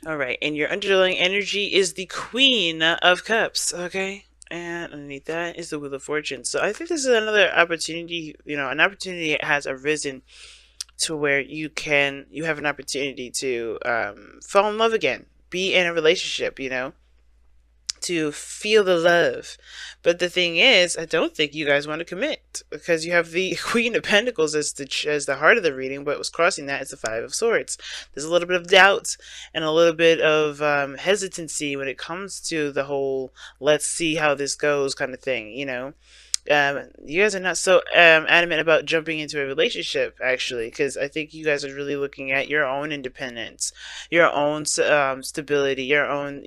All right, and your underlying energy is the Queen of Cups. Okay, and underneath that is the Wheel of Fortune. So I think this is another opportunity. An opportunity has arisen to where you have an opportunity to fall in love again, be in a relationship. To feel the love. But the thing is, I don't think you guys want to commit because you have the Queen of Pentacles as the heart of the reading, but what's crossing that is the Five of Swords. There's a little bit of doubt and a little bit of hesitancy when it comes to the whole "let's see how this goes" kind of thing. You guys are not so adamant about jumping into a relationship, actually, because I think you guys are really looking at your own independence, your own stability, your own,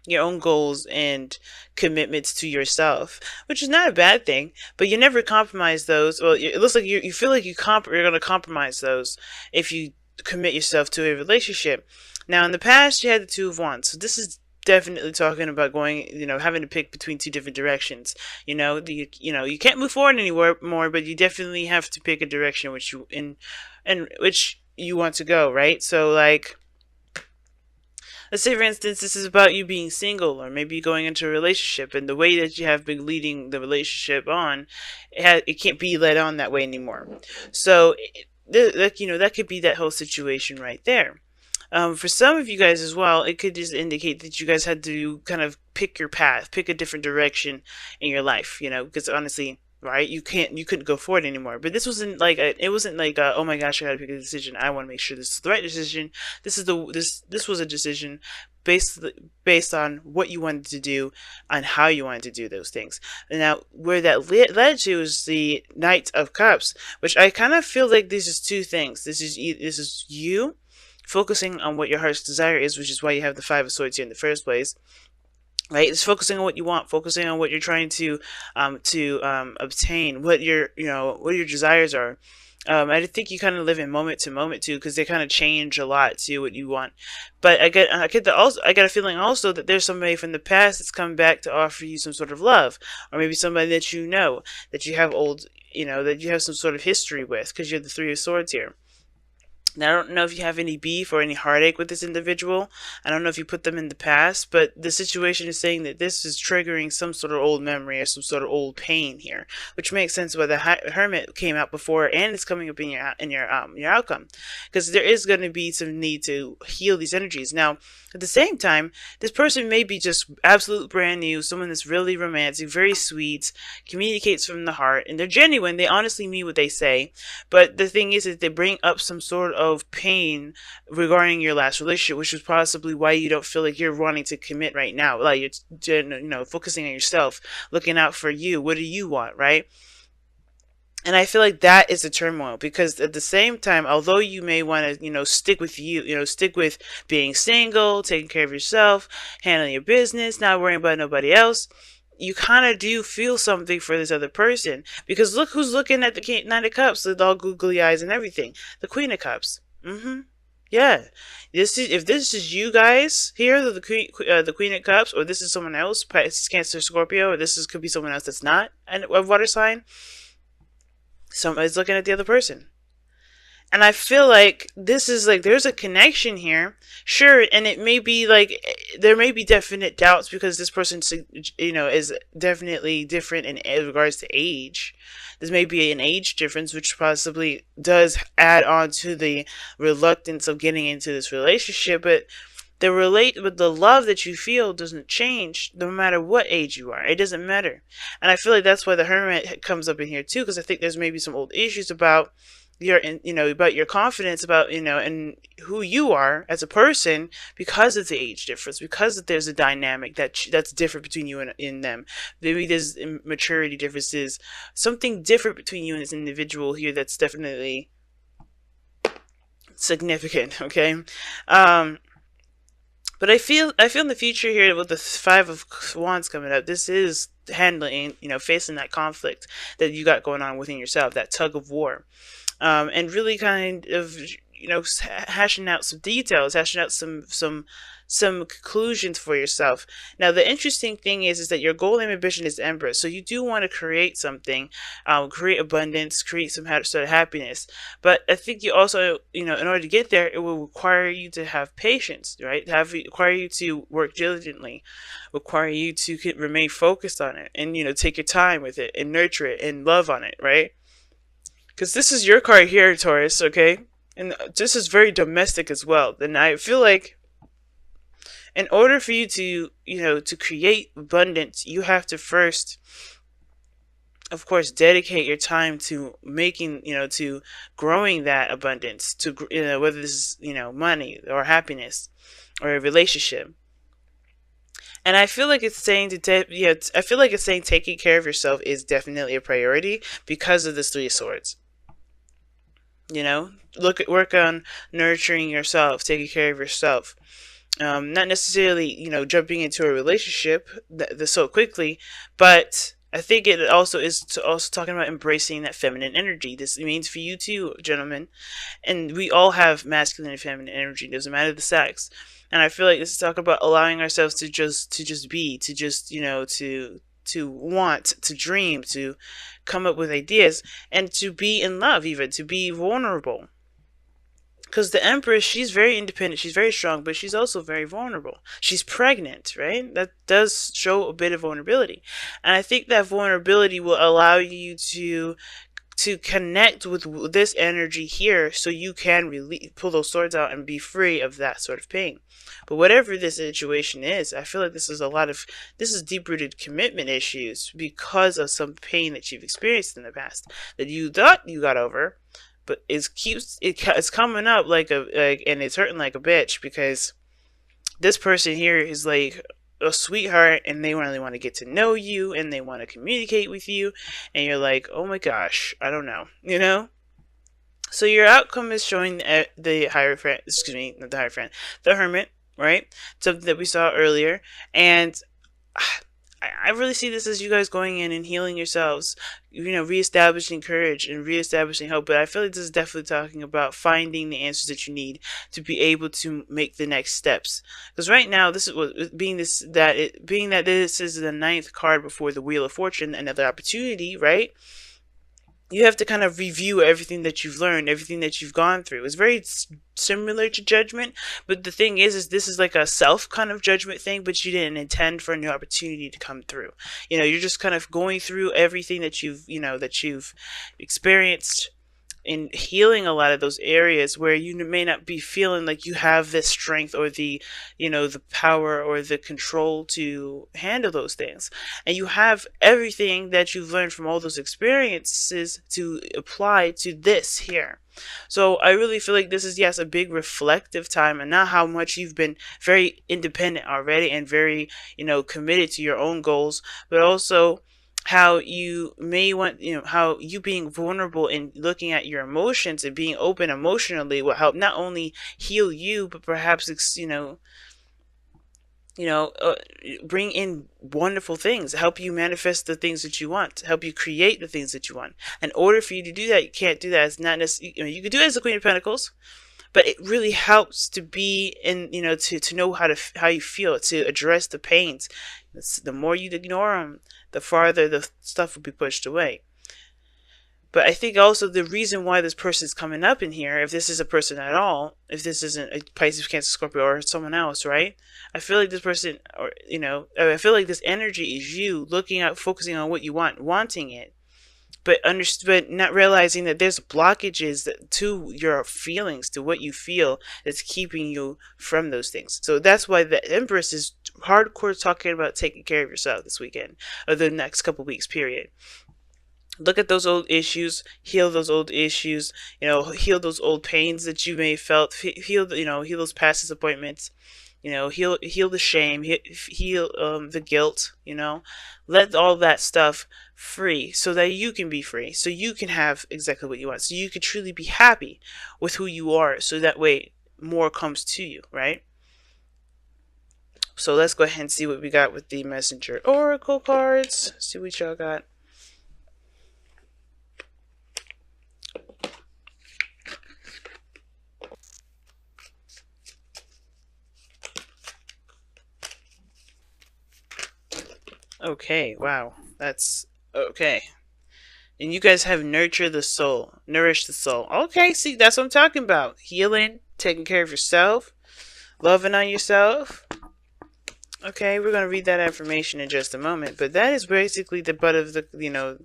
your own goals and commitments to yourself, which is not a bad thing. But you never compromise those. Well, it looks like you feel like you're going to compromise those if you commit yourself to a relationship. Now, in the past, you had the Two of Wands, so this is definitely talking about going, having to pick between two different directions. You can't move forward anywhere more, but you definitely have to pick a direction which you in and which you want to go, right? So like, let's say, for instance, this is about you being single or maybe going into a relationship, and the way that you have been leading the relationship on, it can't be led on that way anymore. So, that could be that whole situation right there. For some of you guys as well, it could just indicate that you guys had to kind of pick your path, pick a different direction in your life, because honestly, right, you couldn't go forward anymore. But this wasn't like it wasn't like oh my gosh, I gotta pick a decision. I want to make sure this is the right decision. This was a decision based based on what you wanted to do and how you wanted to do those things. And now, where that led to is the Knight of Cups, which I kind of feel like this is two things. This is you focusing on what your heart's desire is, which is why you have the Five of Swords here in the first place. Right, it's focusing on what you want, focusing on what you're trying to obtain, what your desires are. I think you kind of live in moment to moment too, because they kind of change a lot to what you want. But I get a feeling also that there's somebody from the past that's come back to offer you some sort of love, or maybe somebody that that you have that you have some sort of history with, because you're the Three of Swords here. Now, I don't know if you have any beef or any heartache with this individual. I don't know if you put them in the past, but the situation is saying that this is triggering some sort of old memory or some sort of old pain here, which makes sense why the Hermit came out before and it's coming up in your outcome, because there is going to be some need to heal these energies. Now, at the same time, this person may be just absolute brand new, someone that's really romantic, very sweet, communicates from the heart, and they're genuine. They honestly mean what they say. But the thing is that they bring up some sort of pain regarding your last relationship, which is possibly why you don't feel like you're wanting to commit right now. Like you're, focusing on yourself, looking out for you. What do you want, right? And I feel like that is a turmoil, because at the same time, although you may want to, stick with being single, taking care of yourself, handling your business, not worrying about nobody else, you kind of do feel something for this other person, because look who's looking at the Nine of Cups with all googly eyes and everything. The Queen of Cups. Yeah. If this is you guys here, the Queen of Cups, or this is someone else, Pisces, Cancer, Scorpio, or could be someone else that's not a water sign. Somebody's looking at the other person. And I feel like this is like there's a connection here, sure, and it may be like there may be definite doubts because this person, is definitely different in regards to age. There may be an age difference, which possibly does add on to the reluctance of getting into this relationship. But the love that you feel doesn't change no matter what age you are. It doesn't matter, and I feel like that's why the Hermit comes up in here too, because I think there's maybe some old issues about about your confidence, about and who you are as a person, because of the age difference, because there's a dynamic that's different between you and in them. Maybe there's maturity differences, something different between you and this individual here that's definitely significant. Okay. But I feel in the future here with the Five of Wands coming up, this is handling, facing that conflict that you got going on within yourself, that tug of war, and really kind of hashing out some details, hashing out some conclusions for yourself. Now, the interesting thing is that your goal and ambition is Empress, so you do want to create something, create abundance, create some sort of happiness. But I think you also, in order to get there, it will require you to have patience, right? Require you to work diligently, require you to remain focused on it, and take your time with it and nurture it and love on it, right? Because this is your card here, Taurus, okay? And this is very domestic as well. And I feel like in order for you to, to create abundance, you have to first, of course, dedicate your time to making, to growing that abundance, to, whether this is, money or happiness or a relationship. And I feel like it's saying I feel like it's saying taking care of yourself is definitely a priority because of this Three of Swords. Work on nurturing yourself, taking care of yourself. Not necessarily, jumping into a relationship so quickly, but I think it also is also talking about embracing that feminine energy. This means for you too, gentlemen, and we all have masculine and feminine energy. It doesn't matter the sex. And I feel like this is talking about allowing ourselves to just be, to just, to want, to dream, to come up with ideas, and to be in love, even to be vulnerable. Because the Empress, she's very independent, she's very strong, but she's also very vulnerable. She's pregnant, right? That does show a bit of vulnerability. And I think that vulnerability will allow you to connect with this energy here, so you can pull those swords out and be free of that sort of pain. But whatever this situation is, I feel like this is deep-rooted commitment issues because of some pain that you've experienced in the past that you thought you got over, but it's coming up and it's hurting like a bitch, because this person here is like a sweetheart, and they really want to get to know you, and they want to communicate with you, and you're like, oh my gosh, I don't know, So your outcome is showing the Hierophant, excuse me, not the Hierophant, the Hermit, right? Something that we saw earlier, and I really see this as you guys going in and healing yourselves, reestablishing courage and reestablishing hope. But I feel like this is definitely talking about finding the answers that you need to be able to make the next steps. Because right now, this is what being that this is the 9th card before the Wheel of Fortune, another opportunity, right? You have to kind of review everything that you've learned, everything that you've gone through. It's very similar to judgment, but the thing is this is like a self kind of judgment thing, but you didn't intend for a new opportunity to come through. You're just kind of going through everything that you've experienced, in healing a lot of those areas where you may not be feeling like you have the strength or the power or the control to handle those things. And you have everything that you've learned from all those experiences to apply to this here. So I really feel like this is, yes, a big reflective time, and not how much you've been very independent already and very, committed to your own goals, but also how you may want, how you being vulnerable and looking at your emotions and being open emotionally will help not only heal you, but perhaps, bring in wonderful things, help you manifest the things that you want, help you create the things that you want. In order for you to do that, you can't do that. It's not necessarily, you can do it as the Queen of Pentacles, but it really helps to be in, to know how you feel, to address the pains. The more you ignore them, the farther the stuff will be pushed away. But I think also the reason why this person is coming up in here, if this is a person at all, if this isn't a Pisces, Cancer, Scorpio, or someone else, right? I feel like this person, or, I feel like this energy is you looking at, focusing on what you want, wanting it, but not realizing that there's blockages to your feelings, to what you feel, that's keeping you from those things. So that's why the Empress is hardcore talking about taking care of yourself this weekend, or the next couple weeks period. Look at those old issues, heal those old issues, heal those old pains that you may have felt, heal those past disappointments, heal the shame, heal the guilt, let all that stuff free, so that you can be free, so you can have exactly what you want, so you can truly be happy with who you are, so that way more comes to you, right? So let's go ahead and see what we got with the Messenger Oracle cards. See what y'all got. Okay, wow. That's okay. And you guys have nurtured the soul, nourished the soul. Okay, see, that's what I'm talking about. Healing, taking care of yourself, loving on yourself. Okay, we're going to read that affirmation in just a moment, but that is basically the butt of the,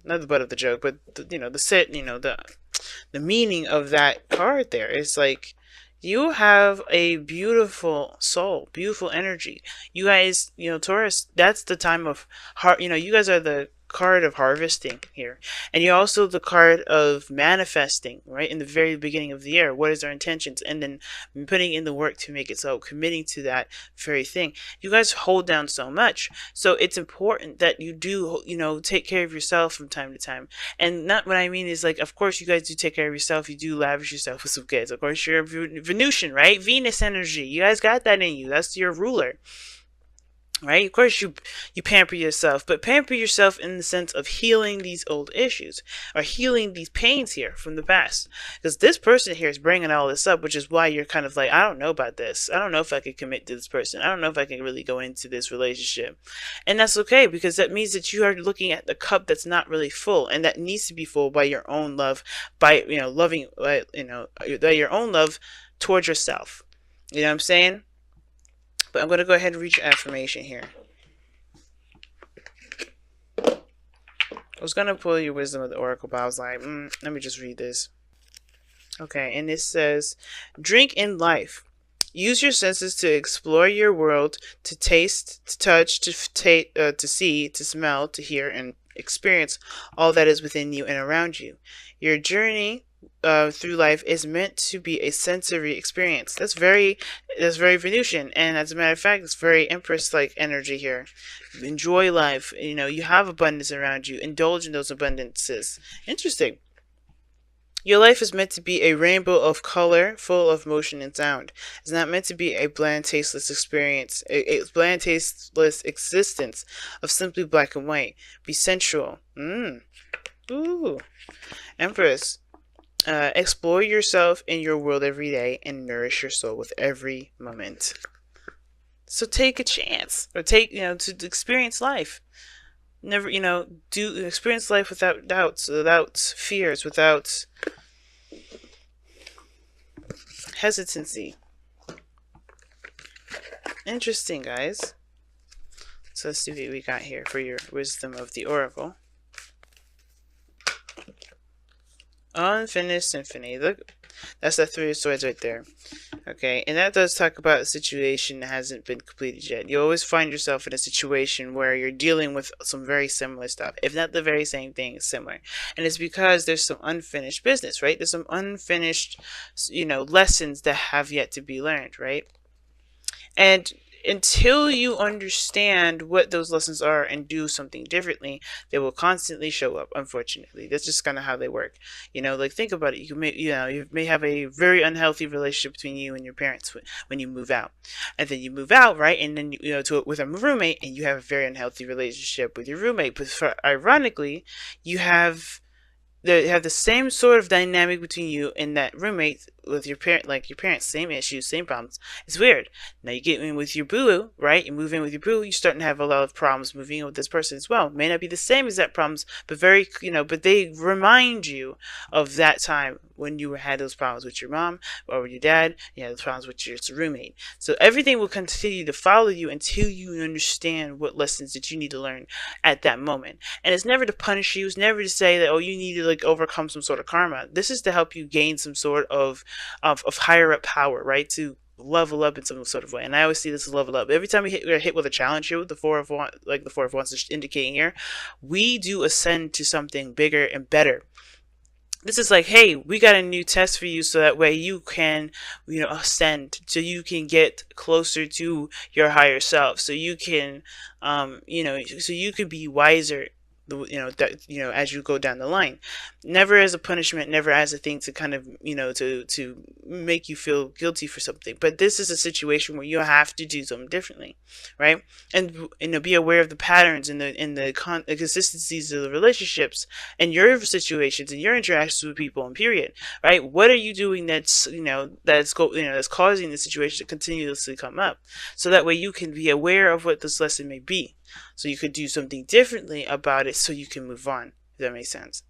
not the butt of the joke, but the set, the meaning of that card there is like you have a beautiful soul, beautiful energy. You guys, Taurus, that's the time of heart. You guys are the card of harvesting here, and you're also the card of manifesting, right? In the very beginning of the year, what is our intentions, and then putting in the work to make it so, committing to that very thing. You guys hold down so much, so it's important that you do, take care of yourself from time to time. And not what I mean is like, of course, you guys do take care of yourself. You do lavish yourself with some kids. Of course, you're Venusian, right? Venus energy. You guys got that in you. That's your ruler. Right? Of course you pamper yourself, but pamper yourself in the sense of healing these old issues or healing these pains here from the past. Because this person here is bringing all this up, which is why you're kind of like, I don't know about this. I don't know if I can commit to this person. I don't know if I can really go into this relationship. And that's okay, because that means that you are looking at the cup that's not really full, and that needs to be full by your own love, by, loving, by your own love towards yourself. You know what I'm saying? But I'm going to go ahead and read your affirmation here. I was going to pull your wisdom of the oracle, but I was like, let me just read this. Okay, and it says, drink in life. Use your senses to explore your world, to taste, to touch, to see, to smell, to hear, and experience all that is within you and around you. Your journey through life is meant to be a sensory experience. That's very Venusian, and as a matter of fact, it's very Empress-like energy here. Enjoy life. You have abundance around you. Indulge in those abundances. Interesting. Your life is meant to be a rainbow of color, full of motion and sound. It's not meant to be a bland, tasteless experience, a bland, tasteless existence of simply black and white. Be sensual. Ooh. Empress. Explore yourself in your world every day and nourish your soul with every moment. So take a chance, or take, to experience life. Never, do experience life without doubts, without fears, without hesitancy. Interesting, guys. So let's see what we got here for your wisdom of the oracle. Unfinished symphony. Look, that's the Three of Swords right there. Okay, and that does talk about a situation that hasn't been completed yet. You always find yourself in a situation where you're dealing with some very similar stuff, if not the very same thing, it's similar. And it's because there's some unfinished business, right? There's some unfinished, lessons that have yet to be learned, right? And until you understand what those lessons are and do something differently, they will constantly show up, unfortunately. That's just kind of how they work. Like, think about it. You may have a very unhealthy relationship between you and your parents when you move out. And then you move out, right? And then, with a roommate, and you have a very unhealthy relationship with your roommate. But ironically, they have the same sort of dynamic between you and that roommate with your parent, like your parents, same issues, same problems. It's weird. Now you get in with your boo, right? You move in with your boo, you're starting to have a lot of problems moving in with this person as well. May not be the same exact problems, but but they remind you of that time when you had those problems with your mom or with your dad. You had those problems with your roommate. So everything will continue to follow you until you understand what lessons that you need to learn at that moment. And it's never to punish you. It's never to say that, you need to overcome some sort of karma. This is to help you gain some sort of higher up power, right? To level up in some sort of way. And I always see this as level up. Every time we're hit with a challenge here with the Four of Wands, like the Four of Wands is indicating here, we do ascend to something bigger and better. This is like, hey, we got a new test for you, so that way you can, ascend, so you can get closer to your higher self, so you can, so you can be wiser, as you go down the line. Never as a punishment, never as a thing to kind of, to make you feel guilty for something. But this is a situation where you have to do something differently, right? And be aware of the patterns and the consistencies of the relationships and your situations and your interactions with people, and period, right? What are you doing that's causing the situation to continuously come up, so that way you can be aware of what this lesson may be. So you could do something differently about it so you can move on. If that makes sense.